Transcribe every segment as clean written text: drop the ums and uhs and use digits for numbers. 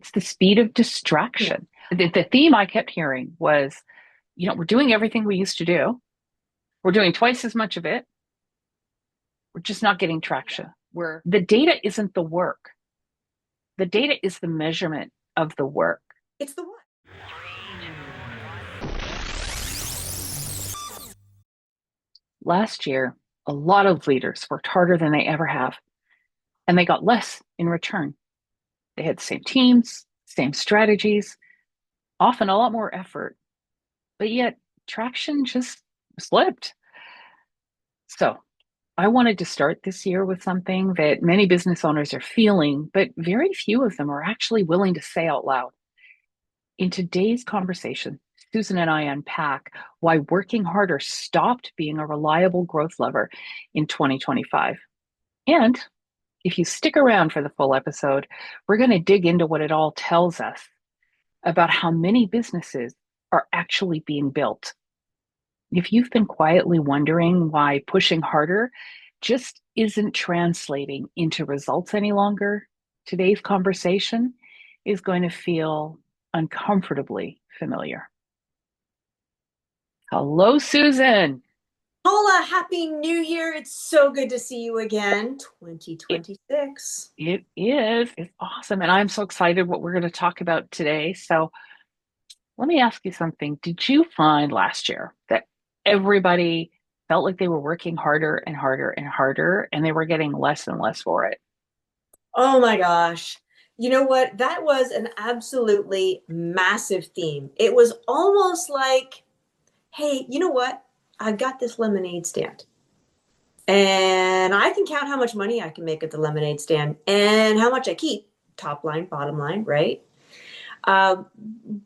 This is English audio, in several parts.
It's the speed of Yeah. distraction. The theme I kept hearing was, we're doing everything we used to do. We're doing twice as much of it. We're just not getting traction. Where the data isn't the work. The data is the measurement of the work. It's the one. Last year, a lot of leaders worked harder than they ever have, and they got less in return. They had the same teams, same strategies, often a lot more effort, but yet traction just slipped. So I wanted to start this year with something that many business owners are feeling, but very few of them are actually willing to say out loud. In today's conversation, Susan and I unpack why working harder stopped being a reliable growth lever in 2025. And if you stick around for the full episode, we're going to dig into what it all tells us about how many businesses are actually being built. If you've been quietly wondering why pushing harder just isn't translating into results any longer, today's conversation is going to feel uncomfortably familiar. Hello, Susan. Hola, happy new year. It's so good to see you again. It, 2026. it is. It's awesome. And I'm so excited what we're going to talk about today. So let me ask you something. Did you find last year that everybody felt like they were working harder and harder and harder, and they were getting less and less for it? Oh my gosh. You know what? That was an absolutely massive theme. It was almost like, hey, you know what? I've got this lemonade stand. And I can count how much money I can make at the lemonade stand and how much I keep, top line, bottom line, right? Um,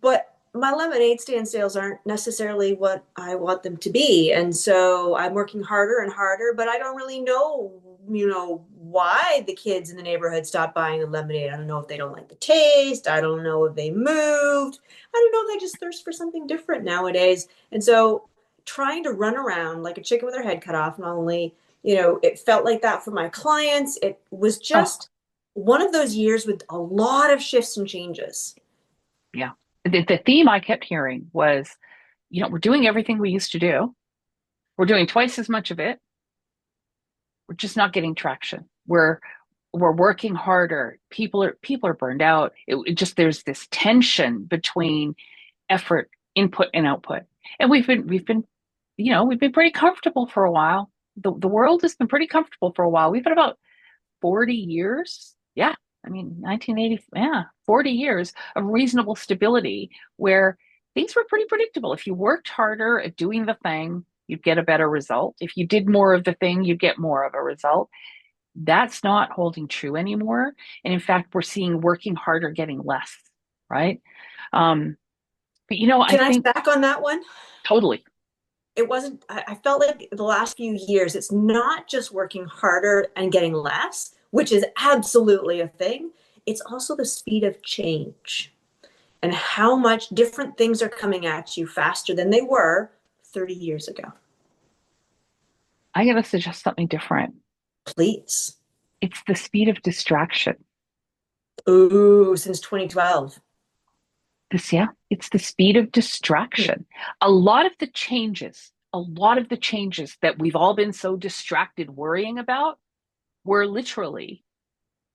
but my lemonade stand sales aren't necessarily what I want them to be. And so I'm working harder and harder, but I don't really know, why the kids in the neighborhood stopped buying the lemonade. I don't know if they don't like the taste. I don't know if they moved. I don't know if they just thirst for something different nowadays. And so trying to run around like a chicken with her head cut off, not only, it felt like that for my clients. It was Oh, just one of those years with a lot of shifts and changes. yeah. The theme I kept hearing was, we're doing everything we used to do. We're doing twice as much of it. We're just not getting traction. We're working harder. People are burned out. It just there's this tension between effort, input, and output. And we've been pretty comfortable for a while. The world has been pretty comfortable for a while. We've been about 40 years. Yeah. I mean, 1980, yeah, 40 years of reasonable stability where things were pretty predictable. If you worked harder at doing the thing, you'd get a better result. If you did more of the thing, you'd get more of a result. That's not holding true anymore. And in fact, we're seeing working harder getting less, right? Um, but I Can I think stack on that one? totally. It wasn't, I felt like the last few years, it's not just working harder and getting less, which is absolutely a thing. It's also the speed of change and how much different things are coming at you faster than they were 30 years ago. I got to suggest something different. Please. It's the speed of distraction. Ooh, since 2012. Yeah, it's the speed of distraction. A lot of the changes that we've all been so distracted worrying about were literally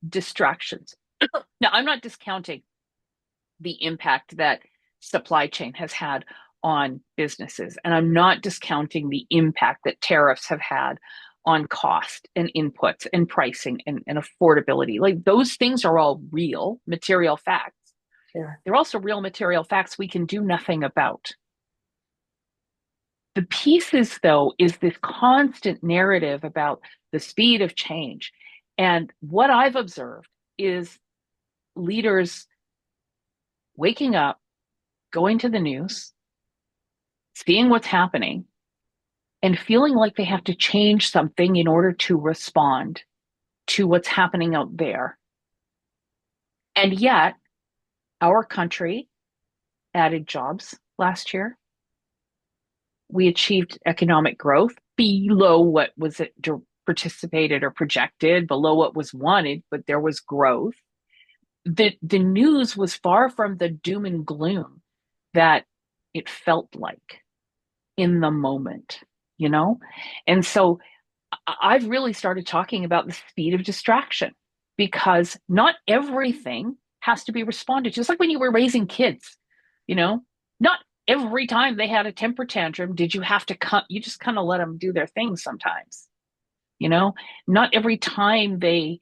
distractions. Now, I'm not discounting the impact that supply chain has had on businesses, and I'm not discounting the impact that tariffs have had on cost and inputs and pricing and affordability. Like those things are all real material facts. Yeah. They're also real material facts we can do nothing about. The pieces, though, is this constant narrative about the speed of change. And what I've observed is leaders waking up, going to the news, seeing what's happening, and feeling like they have to change something in order to respond to what's happening out there. And yet, our country added jobs last year. We achieved economic growth below what was participated or projected, below what was wanted, but there was growth. the news was far from the doom and gloom that it felt like in the moment, you know? And so I've really started talking about the speed of distraction because not everything has to be responded to. Just like when you were raising kids, you know, not every time they had a temper tantrum did you have to cut, you just kind of let them do their thing sometimes, you know, not every time they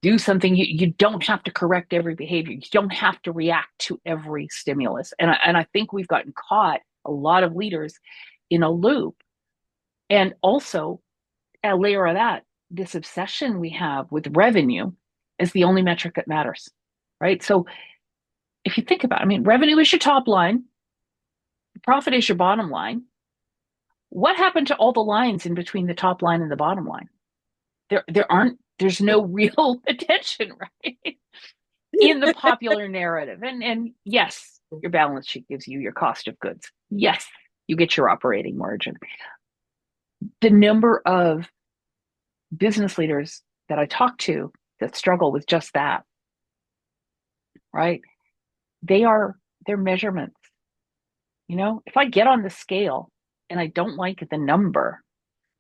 do something, you don't have to correct every behavior. You don't have to react to every stimulus. And I think we've gotten caught, a lot of leaders, in a loop. And also, a layer of that, this obsession we have with revenue is the only metric that matters, right? So if you think about it, I mean, revenue is your top line, profit is your bottom line. What happened to all the lines in between the top line and the bottom line? There's no real attention, right? In the popular narrative. And yes, your balance sheet gives you your cost of goods. Yes, you get your operating margin. The number of business leaders that I talk to that struggle with just that, right? They're measurements. You know, if I get on the scale and I don't like the number,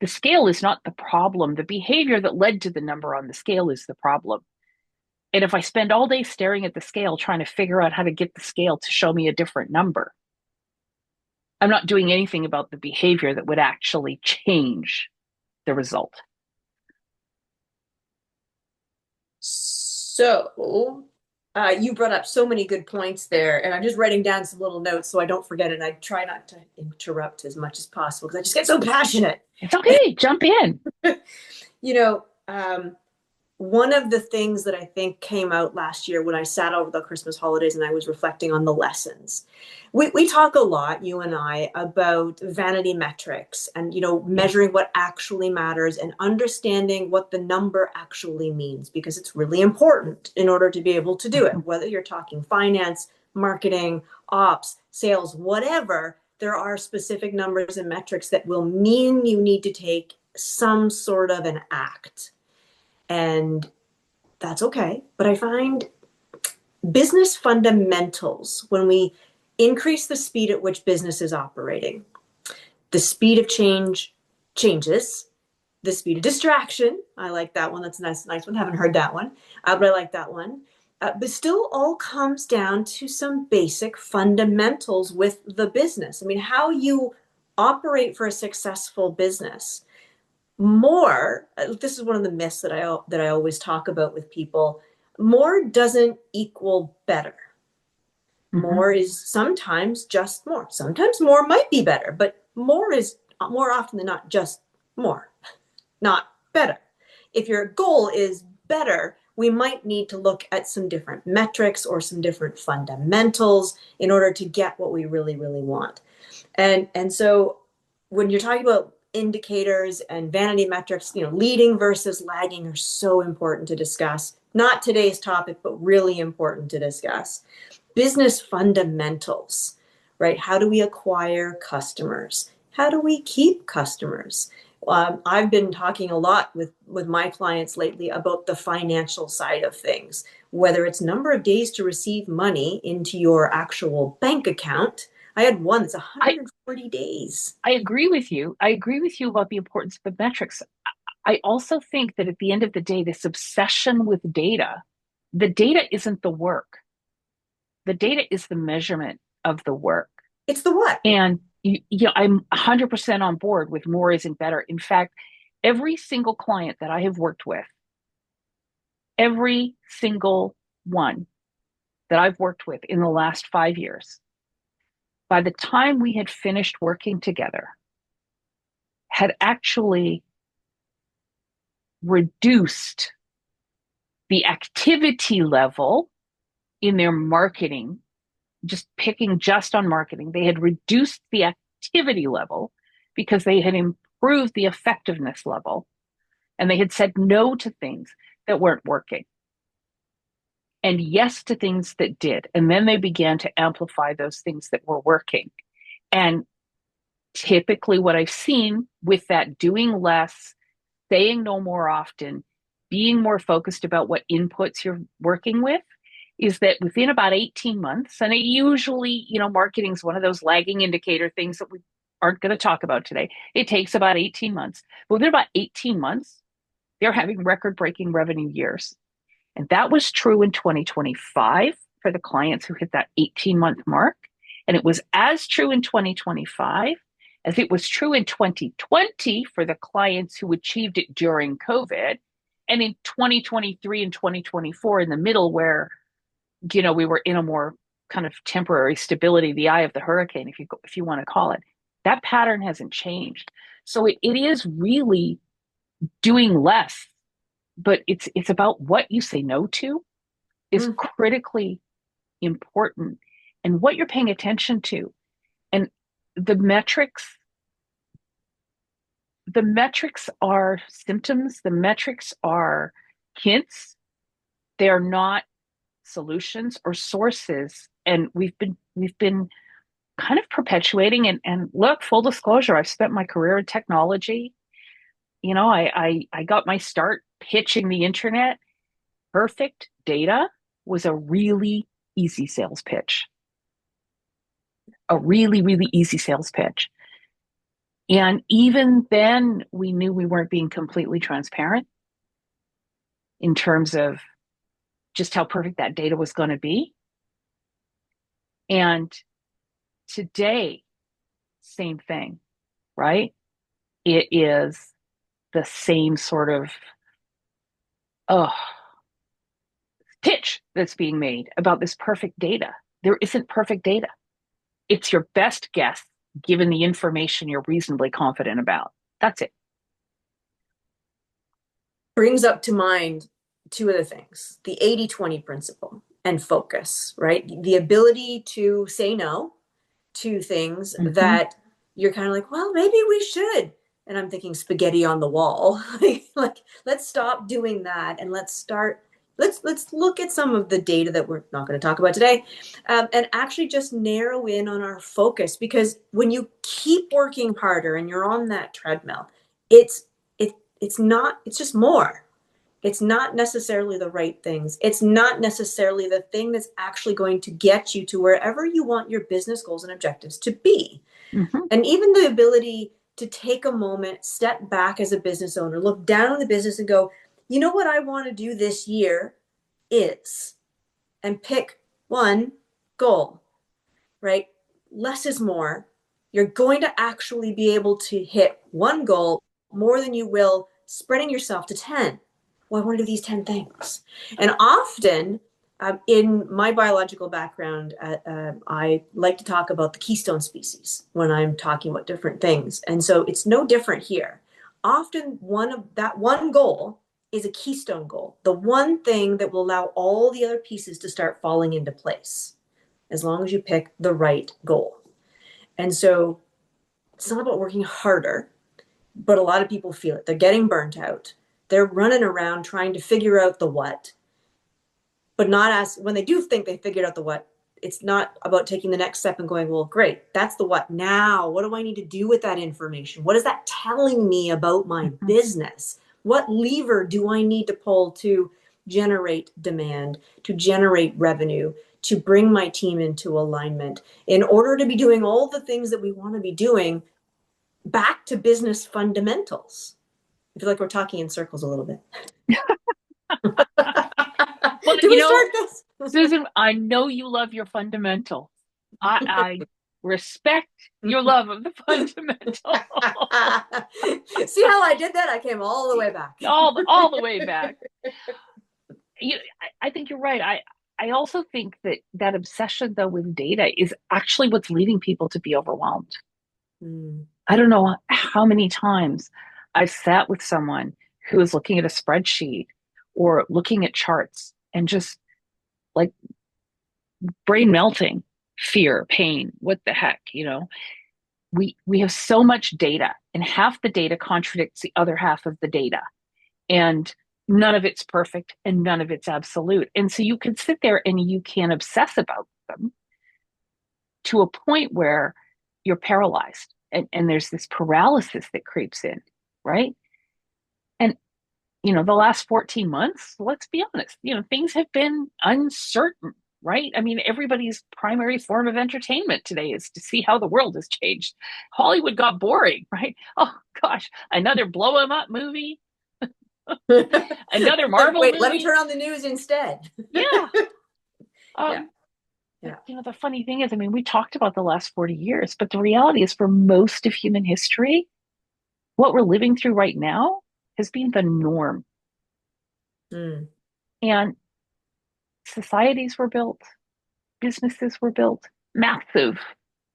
the scale is not the problem. The behavior that led to the number on the scale is the problem. And if I spend all day staring at the scale trying to figure out how to get the scale to show me a different number, I'm not doing anything about the behavior that would actually change the result. So, you brought up so many good points there, and I'm just writing down some little notes so I don't forget it. And I try not to interrupt as much as possible because I just get so passionate. It's okay, jump in. You know, one of the things that I think came out last year when I sat over the Christmas holidays and I was reflecting on the lessons. We talk a lot, you and I, about vanity metrics and, measuring what actually matters and understanding what the number actually means, because it's really important in order to be able to do it. Whether you're talking finance, marketing, ops, sales, whatever, there are specific numbers and metrics that will mean you need to take some sort of an act. And that's okay. But I find business fundamentals, when we increase the speed at which business is operating, the speed of change changes, the speed of distraction. I like that one. That's a nice one. Haven't heard that one, but I like that one. But still all comes down to some basic fundamentals with the business. I mean, how you operate for a successful business. More, this is one of the myths that I always talk about with people. More doesn't equal better. More is sometimes just more. Sometimes more might be better, but more is more often than not just more, not better. If your goal is better, we might need to look at some different metrics or some different fundamentals in order to get what we really, really want. And so when you're talking about indicators and vanity metrics, leading versus lagging are so important to discuss. Not today's topic, but really important to discuss. Business fundamentals, right? How do we acquire customers? How do we keep customers? I've been talking a lot with my clients lately about the financial side of things, whether it's number of days to receive money into your actual bank account. I had one that's 140 days. I agree with you. I agree with you about the importance of the metrics. I also think that at the end of the day, this obsession with data, the data isn't the work. The data is the measurement of the work. It's the what? And I'm 100% on board with more isn't better. In fact, every single client that I have worked with, every single one that I've worked with in the last 5 years, by the time we had finished working together, had actually reduced the activity level in their marketing, just picking just on marketing. They had reduced the activity level because they had improved the effectiveness level, and they had said no to things that weren't working and yes to things that did. And then they began to amplify those things that were working. And typically what I've seen with that doing less, saying no more often, being more focused about what inputs you're working with is that within about 18 months, and it usually, marketing is one of those lagging indicator things that we aren't going to talk about today. It takes about 18 months. But within about 18 months, they're having record breaking revenue years. And that was true in 2025 for the clients who hit that 18-month mark. And it was as true in 2025 as it was true in 2020 for the clients who achieved it during COVID. And in 2023 and 2024, in the middle, where we were in a more kind of temporary stability, the eye of the hurricane, if you want to call it, that pattern hasn't changed. So it is really doing less, but it's about what you say no to is Mm. critically important, and what you're paying attention to. And the metrics the metrics are symptoms, the metrics are hints. They're not solutions or sources. And we've been kind of perpetuating, and look, full disclosure, I've spent my career in technology. I got my start pitching the internet. Perfect data was a really easy sales pitch. A really, really easy sales pitch. And even then, we knew we weren't being completely transparent in terms of just how perfect that data was going to be. And today, same thing, right? It is the same sort of oh, pitch that's being made about this perfect data. There isn't perfect data. It's your best guess given the information you're reasonably confident about. That's it. Brings up to mind two other things: the 80-20 principle and focus, right? The ability to say no to things Mm-hmm. that you're kind of like, well, maybe we should. And I'm thinking spaghetti on the wall. Like, let's stop doing that and let's look at some of the data that we're not going to talk about today, and actually just narrow in on our focus. Because when you keep working harder and you're on that treadmill, it's it's not, it's just more. It's not necessarily the right things. It's not necessarily the thing that's actually going to get you to wherever you want your business goals and objectives to be. Mm-hmm. And even the ability to take a moment, step back as a business owner, look down on the business and go, you know what I want to do this year is, and pick one goal, right? Less is more. You're going to actually be able to hit one goal more than you will spreading yourself to 10. Well, I want to do these 10 things. And often, in my biological background, I like to talk about the keystone species when I'm talking about different things. And so it's no different here. Often, one goal is a keystone goal, the one thing that will allow all the other pieces to start falling into place, as long as you pick the right goal. And so it's not about working harder, but a lot of people feel it. They're getting burnt out. They're running around trying to figure out the what, but not as when they do think they figured out the what, it's not about taking the next step and going, well, great, that's the what. Now, what do I need to do with that information? What is that telling me about my Mm-hmm. business? What lever do I need to pull to generate demand, to generate revenue, to bring my team into alignment in order to be doing all the things that we want to be doing, back to business fundamentals? I feel like we're talking in circles a little bit. Well, Do we start this? Susan, I know you love your fundamentals. I respect your love of the fundamental. See how I did that? I came all the way back. all the way back. I think you're right. I also think that obsession though with data is actually what's leading people to be overwhelmed. Mm. I don't know how many times I've sat with someone who is looking at a spreadsheet or looking at charts and just like brain melting, fear, pain, what the heck. We have so much data, and half the data contradicts the other half of the data, and none of it's perfect and none of it's absolute. And so you can sit there and you can obsess about them to a point where you're paralyzed, and there's this paralysis that creeps in, right? And the last 14 months, let's be honest, things have been uncertain, right? I mean, everybody's primary form of entertainment today is to see how the world has changed. Hollywood got boring, right? Oh gosh, another blow 'em up movie, another Like, Marvel wait, let me movie. turn on the news instead. Yeah. Yeah. Um, but Yeah. the funny thing is, I mean, we talked about the last 40 years, but the reality is for most of human history, what we're living through right now has been the norm. Mm. And societies were built, businesses were built, massive,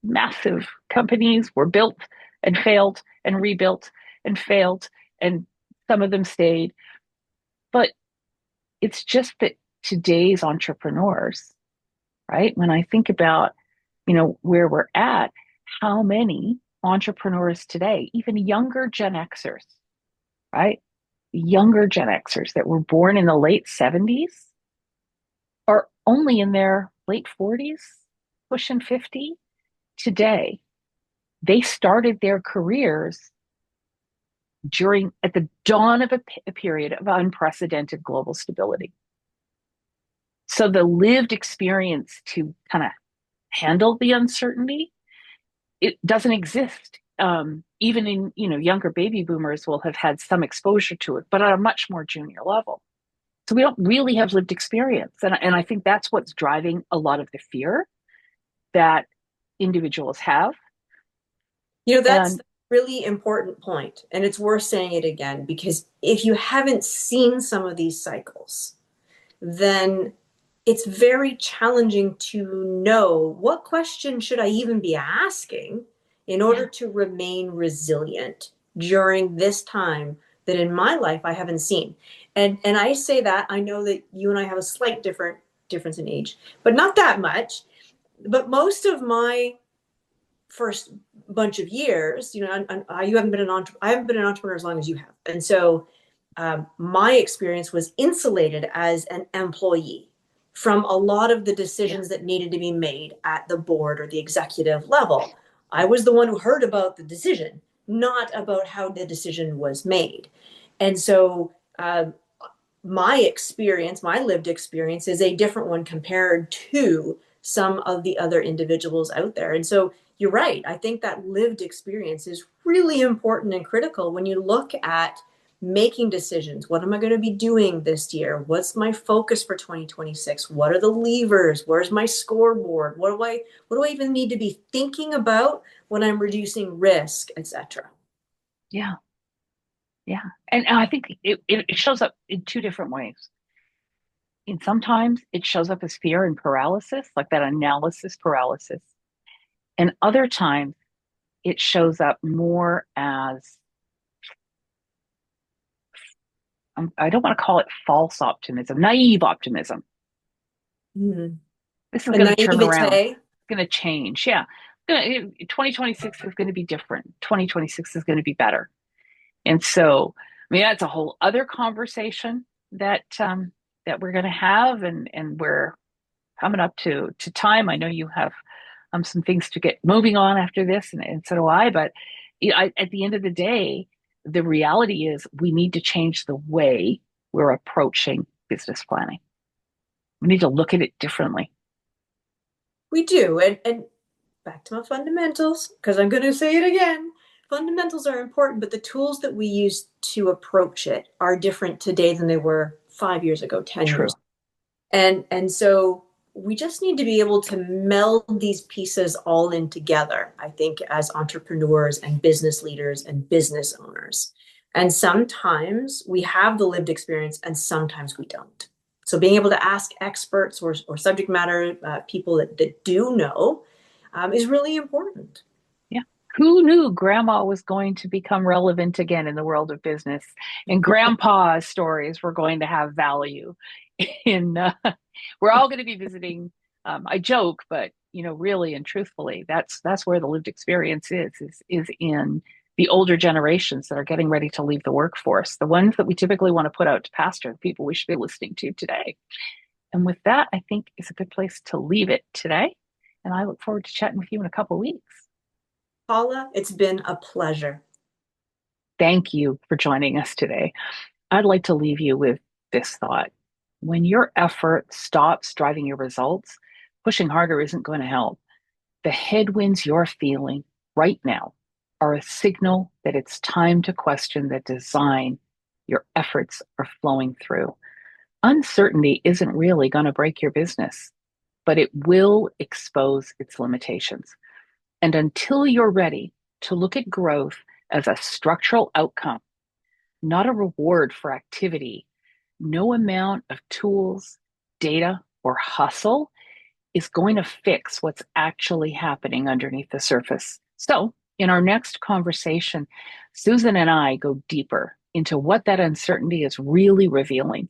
massive companies were built and failed and rebuilt and failed, and some of them stayed. But it's just that today's entrepreneurs, right? When I think about, where we're at, how many entrepreneurs today, even younger Gen Xers, right? Younger Gen Xers that were born in the late 70s are only in their late 40s, pushing 50 today. They started their careers during at the dawn of a period of unprecedented global stability. So the lived experience to kind of handle the uncertainty, it doesn't exist. Even in younger baby boomers will have had some exposure to it, but at a much more junior level. So we don't really have lived experience, and I think that's what's driving a lot of the fear that individuals have. That's And a really important point, and it's worth saying it again because if you haven't seen some of these cycles, then it's very challenging to know what question should I even be asking in yeah, order to remain resilient during this time that in my life I haven't seen. And I say that I know that you and I have a slight difference in age, but not that much. But most of my first bunch of years, you haven't been I haven't been an entrepreneur as long as you have, and so my experience was insulated as an employee from a lot of the yeah, decisions that needed to be made at the board or the executive level. I was the one who heard about the decision, not about how the decision was made. And so my experience, my lived experience, is a different one compared to some of the other individuals out there. And so you're right. I think that lived experience is really important and critical when you look at making decisions. What am I going to be doing this year? What's my focus for 2026? What are the levers? Where's my scoreboard? What do I even need to be thinking about when I'm reducing risk, etc.? yeah, yeah. And I think it shows up in two different ways. And sometimes it shows up as fear and paralysis, like that analysis paralysis. And other times it shows up more as, I don't want to call it false optimism, naive optimism. Mm-hmm. This is A going to turn around. naivete. It's going to change. Yeah. 2026 is going to be different. 2026 is going to be better. And so, I mean, that's a whole other conversation that we're going to have, and we're coming up to time. I know you have some things to get moving on after this, and so do I. But at the end of the day, the reality is we need to change the way we're approaching business planning. We need to look at it differently. We do. And back to my fundamentals, because I'm going to say it again. Fundamentals are important, but the tools that we use to approach it are different today than they were 5 years ago, 10 True. years. And so we just need to be able to meld these pieces all in together, I think, as entrepreneurs and business leaders and business owners. And sometimes we have the lived experience and sometimes we don't. So being able to ask experts or subject matter people that do know is really important. Yeah. Who knew grandma was going to become relevant again in the world of business, and grandpa's stories were going to have value in we're all going to be visiting. I joke, but really and truthfully, that's where the lived experience is in the older generations that are getting ready to leave the workforce, the ones that we typically want to put out to pasture, the people we should be listening to today. And with that, I think is a good place to leave it today. And I look forward to chatting with you in a couple of weeks. Paula, it's been a pleasure. Thank you for joining us today. I'd like to leave you with this thought. When your effort stops driving your results, pushing harder isn't going to help. The headwinds you're feeling right now are a signal that it's time to question the design your efforts are flowing through. Uncertainty isn't really going to break your business, but it will expose its limitations. And until you're ready to look at growth as a structural outcome, not a reward for activity, no amount of tools, data, or hustle is going to fix what's actually happening underneath the surface. So, in our next conversation, Susan and I go deeper into what that uncertainty is really revealing,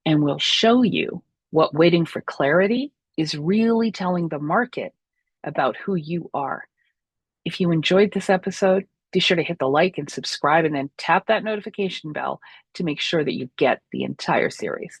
and we'll show you what waiting for clarity is really telling the market about who you are. If you enjoyed this episode, be sure to hit the like and subscribe and then tap that notification bell to make sure that you get the entire series.